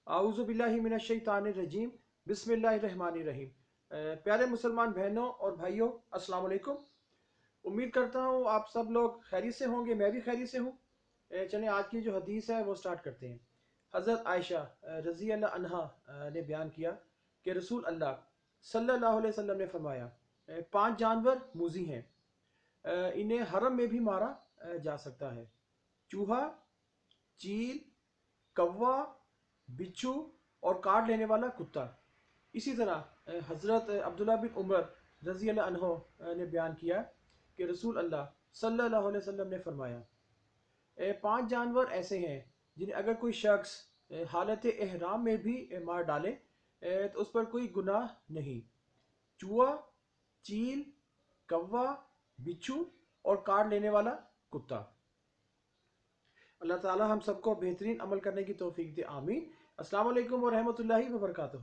اعوذ باللہ من الشیطان الرجیم، بسم اللہ الرحمن الرحیم۔ پیارے مسلمان بہنوں اور بھائیوں، السلام علیکم۔ امید کرتا ہوں آپ سب لوگ خیریت سے ہوں گے، میں بھی خیریت سے ہوں۔ چلیں آج کی جو حدیث ہے وہ سٹارٹ کرتے ہیں۔ حضرت عائشہ رضی اللہ عنہا نے بیان کیا کہ رسول اللہ صلی اللہ علیہ وسلم نے فرمایا، 5 جانور موذی ہیں، انہیں حرم میں بھی مارا جا سکتا ہے: چوہا، چیل، کوا، بچھو اور کاٹ لینے والا کتا۔ اسی طرح حضرت عبداللہ بن عمر رضی اللہ عنہ نے بیان کیا کہ رسول اللہ صلی اللہ علیہ وسلم نے فرمایا، 5 جانور ایسے ہیں جنہیں اگر کوئی شخص حالت احرام میں بھی مار ڈالے تو اس پر کوئی گناہ نہیں: چوہا، چیل، کوا، بچھو اور کاٹ لینے والا کتا۔ اللہ تعالی ہم سب کو بہترین عمل کرنے کی توفیق دے، آمین۔ السلام علیکم ورحمۃ اللہ وبرکاتہ۔